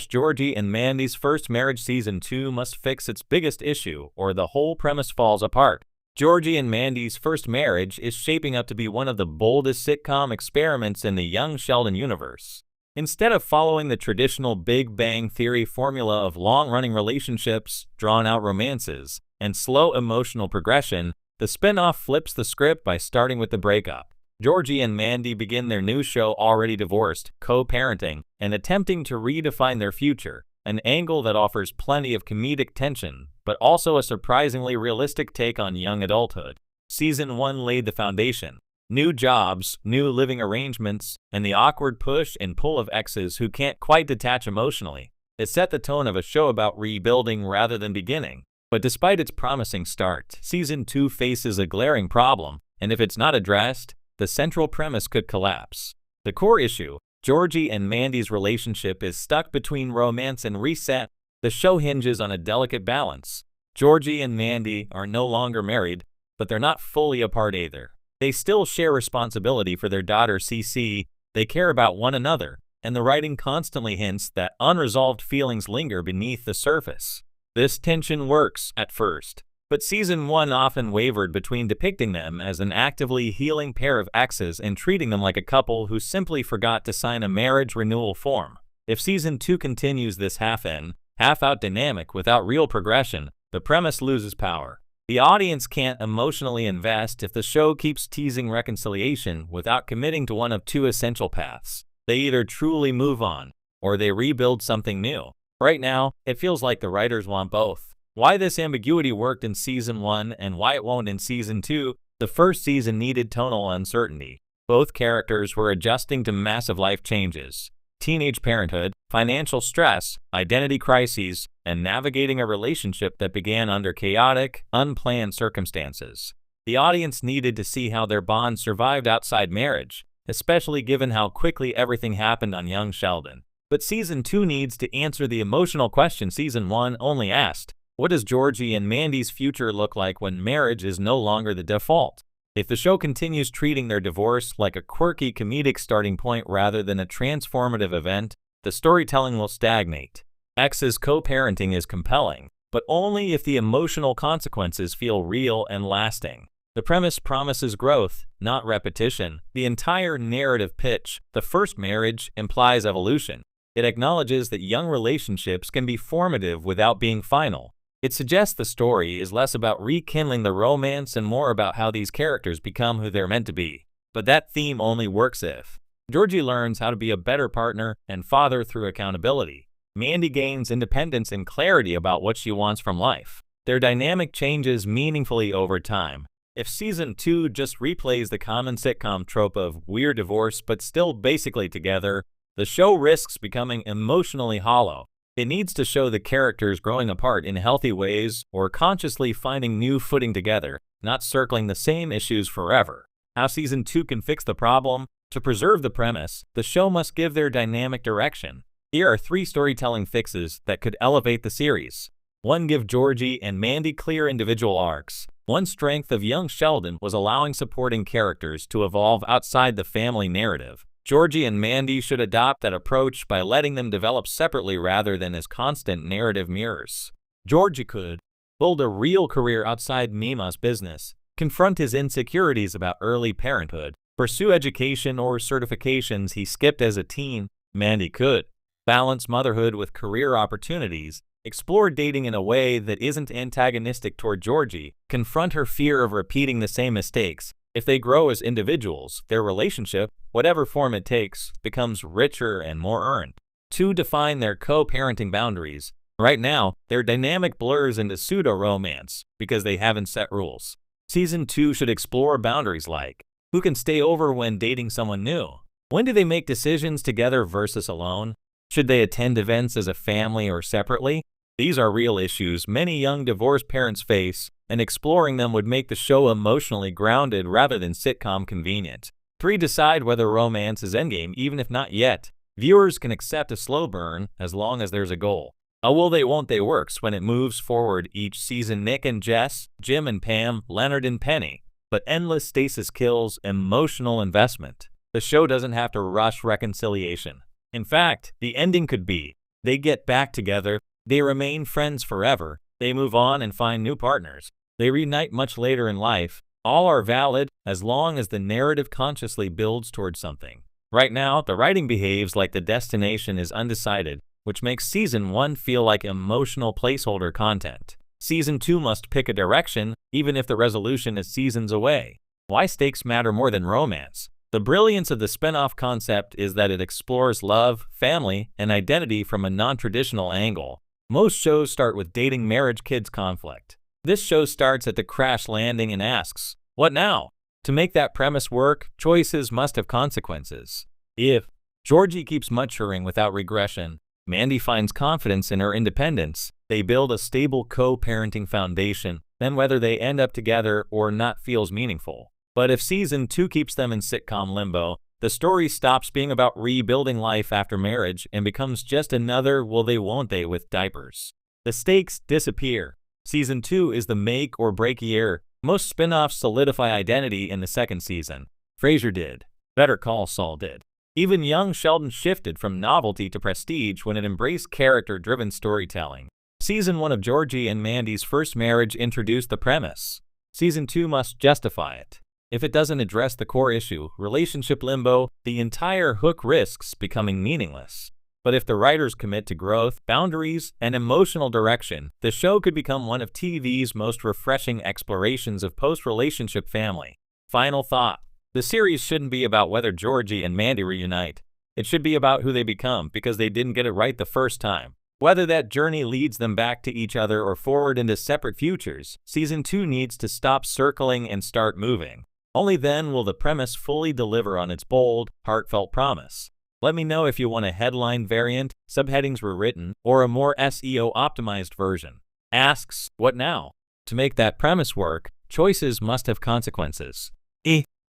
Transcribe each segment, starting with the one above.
Georgie and Mandy's First Marriage Season 2 must fix its biggest issue, or the whole premise falls apart. Georgie and Mandy's First Marriage is shaping up to be one of the boldest sitcom experiments in the Young Sheldon universe. Instead of following the traditional Big Bang Theory formula of long-running relationships, drawn-out romances, and slow emotional progression, the spin-off flips the script by starting with the breakup. Georgie and Mandy begin their new show already divorced, co-parenting, and attempting to redefine their future, an angle that offers plenty of comedic tension, but also a surprisingly realistic take on young adulthood. Season 1 laid the foundation. New jobs, new living arrangements, and the awkward push and pull of exes who can't quite detach emotionally. It set the tone of a show about rebuilding rather than beginning. But despite its promising start, Season 2 faces a glaring problem, and if it's not addressed, the central premise could collapse. The core issue, Georgie and Mandy's relationship, is stuck between romance and reset. The show hinges on a delicate balance. Georgie and Mandy are no longer married, but they're not fully apart either. They still share responsibility for their daughter CC, they care about one another, and the writing constantly hints that unresolved feelings linger beneath the surface. This tension works at first, but Season 1 often wavered between depicting them as an actively healing pair of exes and treating them like a couple who simply forgot to sign a marriage renewal form. If Season 2 continues this half-in, half-out dynamic without real progression, the premise loses power. The audience can't emotionally invest if the show keeps teasing reconciliation without committing to one of two essential paths. They either truly move on, or they rebuild something new. Right now, it feels like the writers want both. Why this ambiguity worked in Season 1 and why it won't in Season 2, the first season needed tonal uncertainty. Both characters were adjusting to massive life changes. Teenage parenthood, financial stress, identity crises, and navigating a relationship that began under chaotic, unplanned circumstances. The audience needed to see how their bond survived outside marriage, especially given how quickly everything happened on Young Sheldon. But Season 2 needs to answer the emotional question Season 1 only asked. What does Georgie and Mandy's future look like when marriage is no longer the default? If the show continues treating their divorce like a quirky comedic starting point rather than a transformative event, the storytelling will stagnate. X's co-parenting is compelling, but only if the emotional consequences feel real and lasting. The premise promises growth, not repetition. The entire narrative pitch, the first marriage, implies evolution. It acknowledges that young relationships can be formative without being final. It suggests the story is less about rekindling the romance and more about how these characters become who they're meant to be. But that theme only works if Georgie learns how to be a better partner and father through accountability. Mandy gains independence and clarity about what she wants from life. Their dynamic changes meaningfully over time. If Season 2 just replays the common sitcom trope of we're divorced but still basically together, the show risks becoming emotionally hollow. It needs to show the characters growing apart in healthy ways or consciously finding new footing together, not circling the same issues forever. How Season 2 can fix the problem? To preserve the premise, the show must give their dynamic direction. Here are 3 storytelling fixes that could elevate the series. 1. Give Georgie and Mandy clear individual arcs. One strength of Young Sheldon was allowing supporting characters to evolve outside the family narrative. Georgie and Mandy should adopt that approach by letting them develop separately rather than as constant narrative mirrors. Georgie could build a real career outside Mima's business, confront his insecurities about early parenthood, pursue education or certifications he skipped as a teen. Mandy could balance motherhood with career opportunities, explore dating in a way that isn't antagonistic toward Georgie, confront her fear of repeating the same mistakes. If they grow as individuals, their relationship, whatever form it takes, becomes richer and more earned. 2. Define their co-parenting boundaries. Right now, their dynamic blurs into pseudo-romance because they haven't set rules. Season 2 should explore boundaries like who can stay over when dating someone new? When do they make decisions together versus alone? Should they attend events as a family or separately? These are real issues many young divorced parents face, and exploring them would make the show emotionally grounded rather than sitcom convenient. 3. Decide whether romance is endgame even if not yet. Viewers can accept a slow burn as long as there's a goal. A will they won't they works when it moves forward each season. Nick and Jess, Jim and Pam, Leonard and Penny. But endless stasis kills emotional investment. The show doesn't have to rush reconciliation. In fact, the ending could be They get back together, they remain friends forever, they move on and find new partners. They reunite much later in life. All are valid as long as the narrative consciously builds towards something. Right now, the writing behaves like the destination is undecided, which makes Season 1 feel like emotional placeholder content. Season 2 must pick a direction, even if the resolution is seasons away. Why stakes matter more than romance? The brilliance of the spin-off concept is that it explores love, family, and identity from a non-traditional angle. Most shows start with dating, marriage, kids conflict. This show starts at the crash landing and asks, what now? To make that premise work, choices must have consequences. If Georgie keeps maturing without regression, Mandy finds confidence in her independence, they build a stable co-parenting foundation, then whether they end up together or not feels meaningful. But if Season 2 keeps them in sitcom limbo, the story stops being about rebuilding life after marriage and becomes just another will they won't they with diapers. The stakes disappear. Season 2 is the make or break year. Most spin-offs solidify identity in the second season. Frasier did. Better Call Saul did. Even young Sheldon shifted from novelty to prestige when it embraced character-driven storytelling. Season 1 of Georgie and Mandy's first marriage introduced the premise. Season 2 must justify it. If it doesn't address the core issue, relationship limbo, the entire hook risks becoming meaningless. But if the writers commit to growth, boundaries, and emotional direction, the show could become one of TV's most refreshing explorations of post-relationship family. Final thought. The series shouldn't be about whether Georgie and Mandy reunite. It should be about who they become because they didn't get it right the first time. Whether that journey leads them back to each other or forward into separate futures, Season 2 needs to stop circling and start moving. Only then will the premise fully deliver on its bold, heartfelt promise. Let me know if you want a headline variant, subheadings were written, or a more SEO-optimized version. Asks, what now? To make that premise work, choices must have consequences.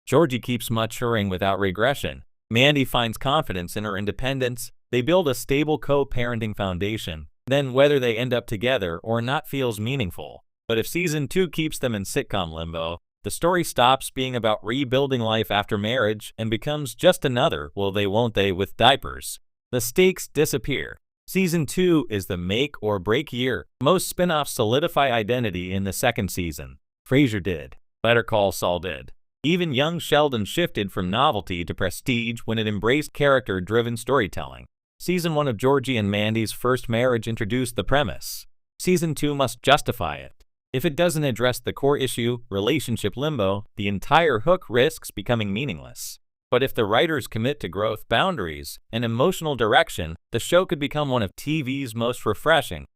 Georgie keeps maturing without regression. Mandy finds confidence in her independence. They build a stable co-parenting foundation. Then whether they end up together or not feels meaningful. But if Season 2 keeps them in sitcom limbo, the story stops being about rebuilding life after marriage and becomes just another will they won't they with diapers. The stakes disappear. Season 2 is the make or break year. Most spin-offs solidify identity in the second season. Frasier did. Better Call Saul did. Even young Sheldon shifted from novelty to prestige when it embraced character-driven storytelling. Season 1 of Georgie and Mandy's first marriage introduced the premise. Season 2 must justify it. If it doesn't address the core issue, relationship limbo, the entire hook risks becoming meaningless. But if the writers commit to growth, boundaries, and emotional direction, the show could become one of TV's most refreshing,